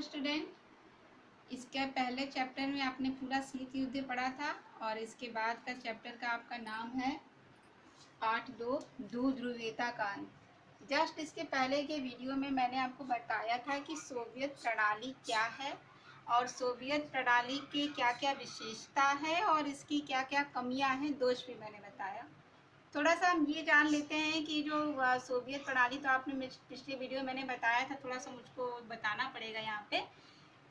Student, इसके पहले chapter में आपने पूरा शीत युद्ध पढ़ा था और इसके बाद का चैप्टर का आपका नाम है 8.2 ध्रुव ध्रुवीयता का अंत। जस्ट इसके पहले के वीडियो में मैंने आपको बताया था कि सोवियत प्रणाली क्या है और सोवियत प्रणाली की क्या क्या विशेषता है और इसकी क्या क्या कमियां हैं, दोष भी मैंने बताया। थोड़ा सा हम ये जान लेते हैं कि जो सोवियत प्रणाली, तो आपने पिछले वीडियो में मैंने बताया था, थोड़ा सा मुझको बताना पड़ेगा यहाँ पे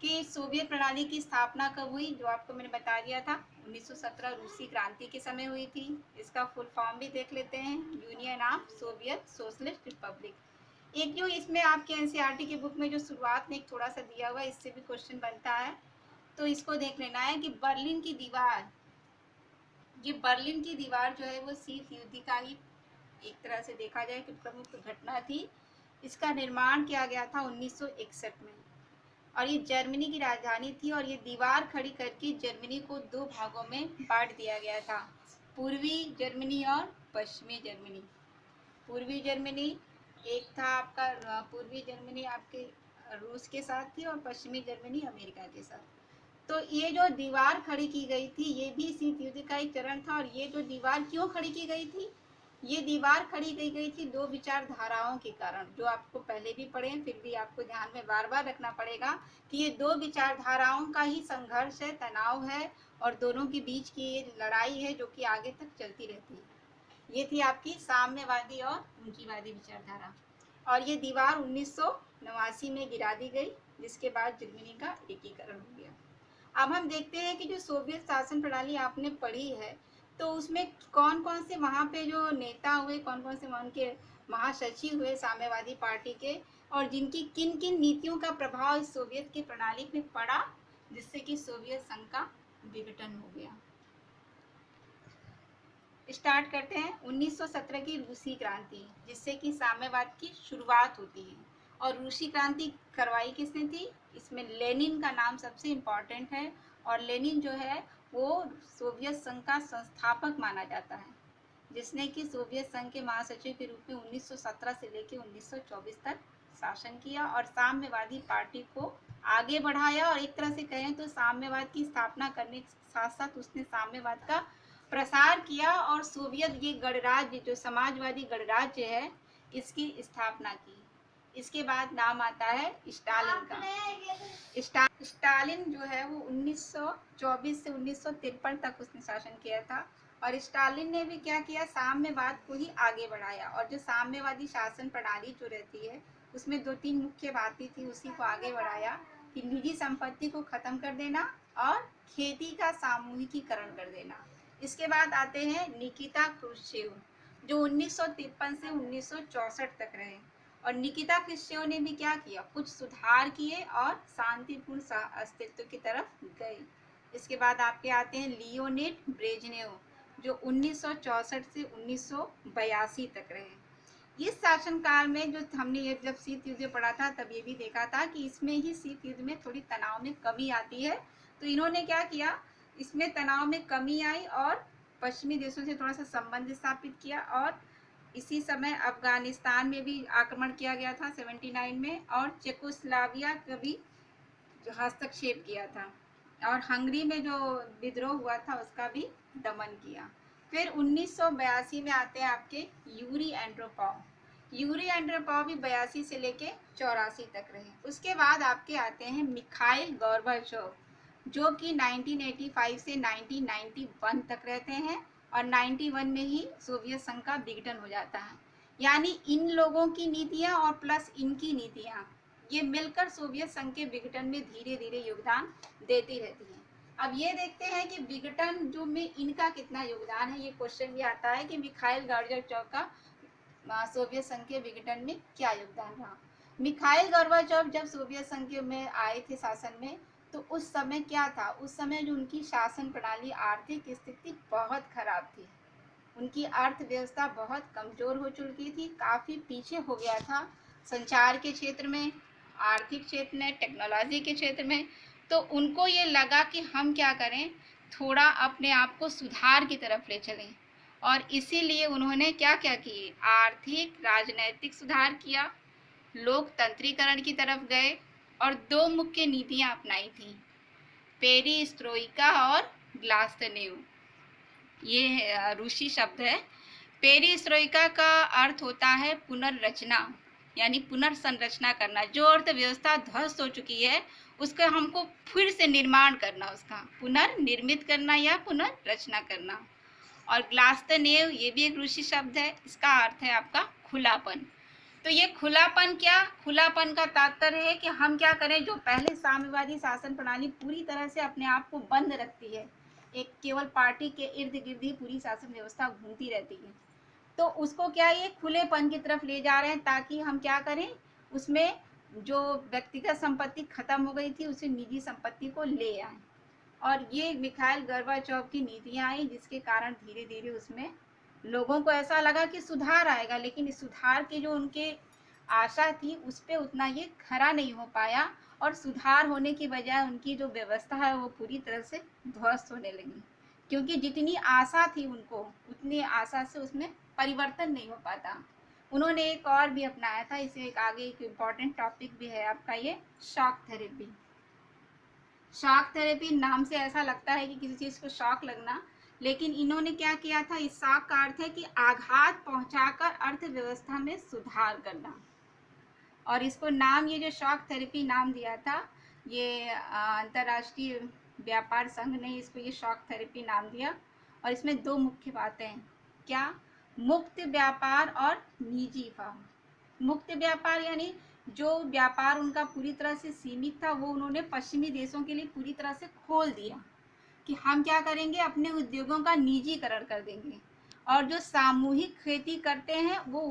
कि सोवियत प्रणाली की स्थापना कब हुई। जो आपको मैंने बता दिया था 1917 रूसी क्रांति के समय हुई थी। इसका फुल फॉर्म भी देख लेते हैं, union of Soviet socialist Republic. एक जो इसमें आपके एनसीईआरटी की बुक में जो शुरुआत में एक थोड़ा सा दिया हुआ है, इससे भी क्वेश्चन बनता है, तो इसको देख लेना है कि बर्लिन की दीवार, ये बर्लिन की दीवार जो है वो शीत युद्ध का ही एक तरह से देखा जाए कि प्रमुख घटना थी। इसका निर्माण किया गया था 1961 में और ये जर्मनी की राजधानी थी और ये दीवार खड़ी करके जर्मनी को दो भागों में बांट दिया गया था, पूर्वी जर्मनी और पश्चिमी जर्मनी। पूर्वी जर्मनी एक था आपका, पूर्वी जर्मनी आपके रूस के साथ थी और पश्चिमी जर्मनी अमेरिका के साथ। तो ये जो दीवार खड़ी की गई थी ये भी शीत युद्ध का एक चरण था। और ये जो दीवार क्यों खड़ी की गई थी, ये दीवार खड़ी की गई थी दो विचारधाराओं के कारण, जो आपको पहले भी पढ़े, फिर भी आपको ध्यान में बार बार रखना पड़ेगा कि ये दो विचारधाराओं का ही संघर्ष है, तनाव है और दोनों के बीच की ये लड़ाई है जो कि आगे तक चलती रहती है। ये थी आपकी साम्यवादी और पूंजीवादी विचारधारा। और ये दीवार 1989 में गिरा दी गई, जिसके बाद जर्मनी का एकीकरण हो गया। अब हम देखते हैं कि जो सोवियत शासन प्रणाली आपने पढ़ी है, तो उसमें कौन कौन से वहाँ पे जो नेता हुए, कौन कौन से वहाँ के महासचिव हुए साम्यवादी पार्टी के, और जिनकी किन किन नीतियों का प्रभाव इस सोवियत की प्रणाली में पड़ा, जिससे कि सोवियत संघ का विघटन हो गया। स्टार्ट करते हैं 1917 की रूसी क्रांति, जिससे कि साम्यवाद की शुरुआत होती है। और रूसी क्रांति करवाई किसने थी, इसमें लेनिन का नाम सबसे इम्पॉर्टेंट है। और लेनिन जो है वो सोवियत संघ का संस्थापक माना जाता है, जिसने कि सोवियत संघ के महासचिव के रूप में 1917 से लेकर 1924 तक शासन किया और साम्यवादी पार्टी को आगे बढ़ाया। और एक तरह से कहें तो साम्यवाद की स्थापना करने के साथ साथ उसने साम्यवाद का प्रसार किया और सोवियत ये गणराज्य, जो समाजवादी गणराज्य है, इसकी स्थापना की। इसके बाद नाम आता है स्टालिन का। स्टालिन जो है वो 1924 से 1953 तक उसने शासन किया था। और स्टालिन ने भी क्या किया, साम्यवाद को ही आगे बढ़ाया। और जो साम्यवादी शासन प्रणाली जो रहती है उसमें दो तीन मुख्य बातें थी, उसी को आगे बढ़ाया कि निजी संपत्ति को खत्म कर देना और खेती का सामूहिकीकरण कर देना। इसके बाद आते हैं निकिता क्रुश्चेव, जो 1953 से 1964 तक रहे। और निकिता क्रुश्चेव ने भी क्या किया, कुछ सुधार किए और शांतिपूर्ण अस्तित्व की तरफ गए। इसके बाद आपके आते हैं लियोनिड ब्रेजनेव, जो 1964 से 1982 तक रहे। इस शासनकाल में जो हमने ये जब शीत युद्ध पढ़ा था तब ये भी देखा था कि इसमें ही शीत युद्ध में थोड़ी तनाव में कमी आती है। तो इन्होंने क्या किया, इसमें तनाव में कमी आई और पश्चिमी देशों से थोड़ा सा संबंध स्थापित किया। और इसी समय अफगानिस्तान में भी आक्रमण किया गया था 79 में, और चेकोस्लोवाकिया का भी हस्तक्षेप किया था। और हंगरी में जो विद्रोह हुआ था उसका भी दमन किया। फिर 1982 में आते हैं आपके यूरी एंड्रोपोव। यूरी एंड्रोपोव भी 82 से लेके 84 तक रहे। उसके बाद आपके आते हैं मिखाइल गोर्बाचोव, जो कि 1985 से 1991 तक रहते हैं और 91 में ही सोवियत संघ का विघटन हो जाता है। यानी इन लोगों की नीतियां और प्लस इनकी नीतियां, ये मिलकर सोवियत संघ के विघटन में धीरे धीरे योगदान देती रहती हैं। अब ये देखते हैं कि विघटन जो में इनका कितना योगदान है। ये क्वेश्चन भी आता है कि मिखाइल गोर्बाचोव का सोवियत संघ के विघटन में क्या योगदान रहा। मिखाइल गोर्बाचोव जब सोवियत संघ में आए थे शासन में, तो उस समय क्या था, उस समय जो उनकी शासन प्रणाली, आर्थिक स्थिति बहुत खराब थी। उनकी अर्थव्यवस्था बहुत कमजोर हो चुकी थी, काफ़ी पीछे हो गया था संचार के क्षेत्र में, आर्थिक क्षेत्र में, टेक्नोलॉजी के क्षेत्र में। तो उनको ये लगा कि हम क्या करें, थोड़ा अपने आप को सुधार की तरफ ले चलें। और इसीलिए उन्होंने क्या क्या किए, आर्थिक राजनैतिक सुधार किया, लोकतंत्रीकरण की तरफ गए और दो मुख्य नीतियां अपनाई थी, पेरिस्ट्रोइका और ग्लास्तनेव। ये रूसी शब्द है। पेरिस्ट्रोइका का अर्थ होता है पुनर्रचना, यानी पुनर्संरचना करना। जो अर्थव्यवस्था ध्वस्त हो चुकी है उसका हमको फिर से निर्माण करना, उसका पुनर्निर्मित करना या पुनर्रचना करना। और ग्लास्तनेव ये भी एक रूसी शब्द है, इसका अर्थ है आपका खुलापन। तो ये खुलापन क्या, खुलापन का तात्पर्य है कि हम क्या करें, जो पहले साम्यवादी शासन प्रणाली पूरी तरह से अपने आप को बंद रखती है, एक केवल पार्टी के इर्द गिर्द ही पूरी शासन व्यवस्था घूमती रहती है, तो उसको क्या ये खुलेपन की तरफ ले जा रहे हैं, ताकि हम क्या करें, उसमें जो व्यक्तिगत संपत्ति खत्म हो गई थी उसे निजी संपत्ति को ले आए। और ये मिखाइल गोर्बाचोव की नीतियां आई, जिसके कारण धीरे धीरे उसमें लोगों को ऐसा लगा कि सुधार आएगा, लेकिन इस सुधार की जो उनके आशा थी उस पर उतना ये खरा नहीं हो पाया, और सुधार होने की बजाय उनकी जो व्यवस्था है वो पूरी तरह से ध्वस्त होने लगी, क्योंकि जितनी आशा थी उनको उतनी आशा से उसमें परिवर्तन नहीं हो पाता। उन्होंने एक और भी अपनाया था, इसे एक आगे एक इम्पॉर्टेंट टॉपिक भी है आपका ये शॉक थेरेपी। शॉक थेरेपी नाम से ऐसा लगता है कि किसी चीज़ को शॉक लगना, लेकिन इन्होंने क्या किया था, इस शॉक का अर्थ है कि आघात पहुंचाकर अर्थव्यवस्था में सुधार करना। और इसको नाम, ये जो शॉक थेरेपी नाम दिया था, ये अंतर्राष्ट्रीय व्यापार संघ ने इसको ये शॉक थेरेपी नाम दिया। और इसमें दो मुख्य बातें हैं, क्या, मुक्त व्यापार और निजी फर्म। मुक्त व्यापार यानी जो व्यापार उनका पूरी तरह से सीमित था वो उन्होंने पश्चिमी देशों के लिए पूरी तरह से खोल दिया, कि हम क्या करेंगे, अपने उद्योगों का निजीकरण कर देंगे। और जो सामूहिक खेती करते हैं वो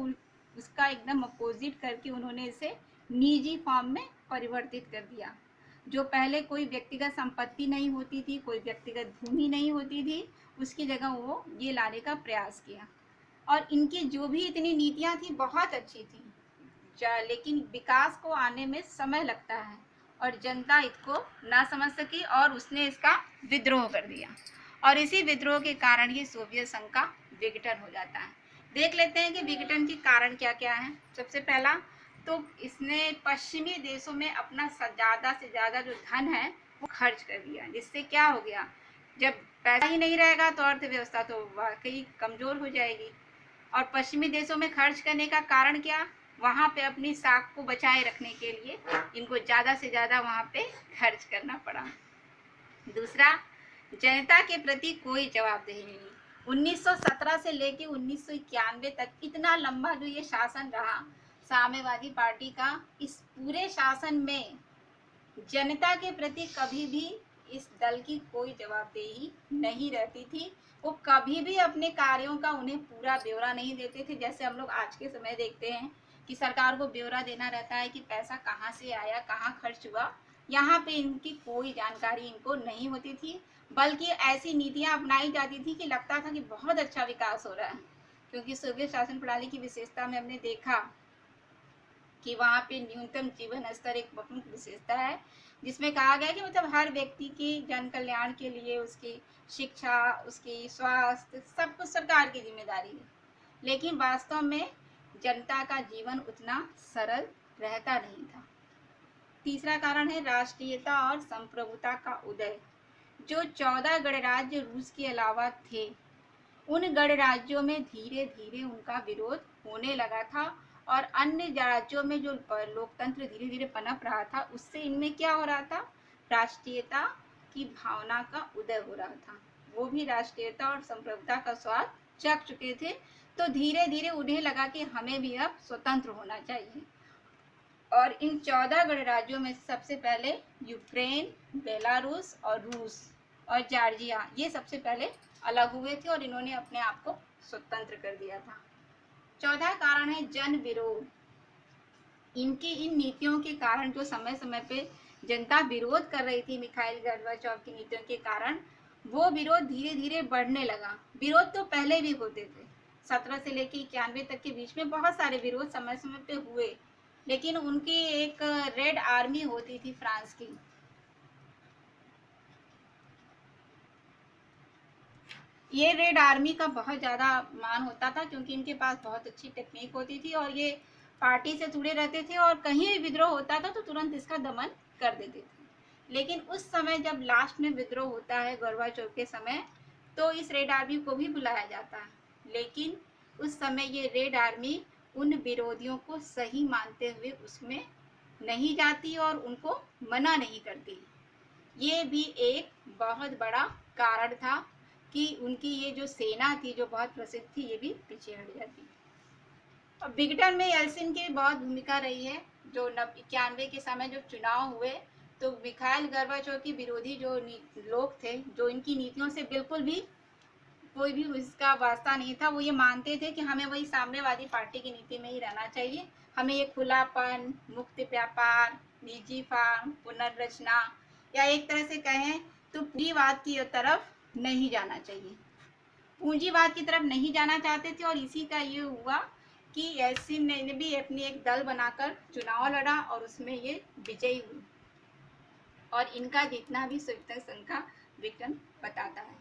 उसका एकदम अपोजिट करके उन्होंने इसे निजी फॉर्म में परिवर्तित कर दिया। जो पहले कोई व्यक्तिगत संपत्ति नहीं होती थी, कोई व्यक्तिगत भूमि नहीं होती थी, उसकी जगह वो ये लाने का प्रयास किया। और इनकी जो भी इतनी नीतियां थी बहुत अच्छी थी, लेकिन विकास को आने में समय लगता है, और जनता इसको ना समझ सकी और उसने इसका विद्रोह कर दिया। और इसी विद्रोह के कारण ही सोवियत संघ का विघटन हो जाता है। देख लेते हैं कि विघटन के कारण क्या क्या है। सबसे पहला तो इसने पश्चिमी देशों में अपना ज़्यादा से ज़्यादा जो धन है वो खर्च कर दिया, जिससे क्या हो गया, जब पैसा ही नहीं रहेगा तो अर्थव्यवस्था तो वाकई कमज़ोर हो जाएगी। और पश्चिमी देशों में खर्च करने का कारण क्या, वहाँ पे अपनी साख को बचाए रखने के लिए इनको ज़्यादा से ज़्यादा वहाँ पे खर्च करना पड़ा। दूसरा, जनता के प्रति कोई जवाबदेही नहीं। 1917 से लेके 1991 तक इतना लंबा जो ये शासन रहा साम्यवादी पार्टी का, इस पूरे शासन में जनता के प्रति कभी भी इस दल की कोई जवाबदेही नहीं रहती थी। वो कभी भी अपने कार्यों का उन्हें पूरा ब्यौरा नहीं देते थे। जैसे हम लोग आज के समय देखते हैं कि सरकार को ब्यौरा देना रहता है कि पैसा कहाँ से आया, कहाँ खर्च हुआ, यहाँ पे इनकी कोई जानकारी इनको नहीं होती थी, बल्कि ऐसी नीतियाँ अपनाई जाती थी कि लगता था कि बहुत अच्छा विकास हो रहा है। क्योंकि सोवियत शासन प्रणाली की विशेषता में हमने देखा कि वहाँ पे न्यूनतम जीवन स्तर एक प्रमुख विशेषता है, जिसमें कहा गया कि मतलब हर व्यक्ति की जन कल्याण के लिए उसकी शिक्षा, उसकी स्वास्थ्य, सब कुछ सरकार की जिम्मेदारी है। लेकिन वास्तव में जनता का जीवन उतना सरल रहता नहीं था। तीसरा कारण है राष्ट्रीयता और संप्रभुता का उदय। जो 14 गणराज्य रूस के अलावा थे, उन गणराज्यों में धीरे धीरे उनका विरोध होने लगा था, और अन्य राज्यों में जो लोकतंत्र धीरे धीरे पनप रहा था उससे इनमें क्या हो रहा था, राष्ट्रीयता की भावना का उदय हो रहा था। वो भी राष्ट्रीयता और संप्रभुता का स्वाद चख चुके थे, तो धीरे धीरे उन्हें लगा कि हमें भी अब स्वतंत्र होना चाहिए। और इन 14 गणराज्यों में सबसे पहले यूक्रेन, बेलारूस और रूस और जॉर्जिया, ये सबसे पहले अलग हुए थे और इन्होंने अपने आप को स्वतंत्र कर दिया था। चौथा कारण है जन विरोध। इनकी इन नीतियों के कारण जो समय समय पे जनता विरोध कर रही थी मिखाइल गोर्बाचोव की नीतियों के कारण, वो विरोध धीरे धीरे बढ़ने लगा। विरोध तो पहले भी होते थे, 17 से लेकर 91 तक के बीच में बहुत सारे विरोध समय समय पे हुए, लेकिन उनकी एक रेड आर्मी होती थी फ्रांस की, ये रेड आर्मी का बहुत ज़्यादा मान होता था, क्योंकि इनके पास बहुत अच्छी टेक्निक होती थी और ये पार्टी से जुड़े रहते थे और कहीं भी विद्रोह होता था तो तुरंत इसका दमन कर देते थे। लेकिन उस समय जब लास्ट में विद्रोह होता है गोर्बाचोव के समय, तो इस रेड आर्मी को भी बुलाया जाता है। लेकिन उस समय ये रेड आर्मी उन विरोधियों को सही मानते हुए उसमें नहीं जाती और उनको मना नहीं करती। ये भी एक बहुत बड़ा कारण था कि उनकी ये जो सेना थी जो बहुत प्रसिद्ध थी, ये भी पीछे हट जाती। और बिगटन में येल्सिन की बहुत भूमिका रही है। जो 91 के समय जो चुनाव हुए तो मिखाइल गोर्बाचोव की विरोधी जो लोग थे, जो इनकी नीतियों से बिल्कुल भी कोई भी इसका वास्ता नहीं था, वो ये मानते थे कि हमें वही साम्यवादी पार्टी की नीति में ही रहना चाहिए। हमें ये खुलापन, मुक्त व्यापार, निजी फार्म, पुनर्रचना, या एक तरह से कहें तो पूंजीवाद की तरफ नहीं जाना चाहिए। पूंजीवाद की तरफ नहीं जाना चाहते थे और इसी का ये हुआ कि येल्सिन ने भी अपनी एक दल बनाकर चुनाव लड़ा और उसमें ये विजयी हुई। और इनका जितना भी स्वीकृत संघ का विघटन बताता है।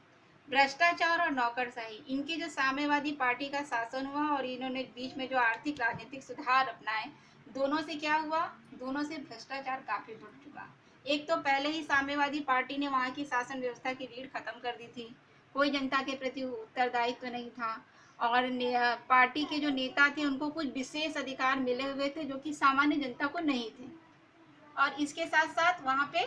भ्रष्टाचार और नौकरशाही, इनकी जो साम्यवादी पार्टी का शासन हुआ और इन्होंने बीच में जो आर्थिक राजनीतिक सुधार अपनाए, दोनों से क्या हुआ, दोनों से भ्रष्टाचार काफी बढ़ चुका। एक तो पहले ही साम्यवादी पार्टी ने वहाँ की शासन व्यवस्था की रीढ़ खत्म कर दी थी, कोई जनता के प्रति उत्तरदायित्व नहीं था, और पार्टी के जो नेता थे उनको कुछ विशेष अधिकार मिले हुए थे जो कि सामान्य जनता को नहीं थे। और इसके साथ साथ वहाँ पे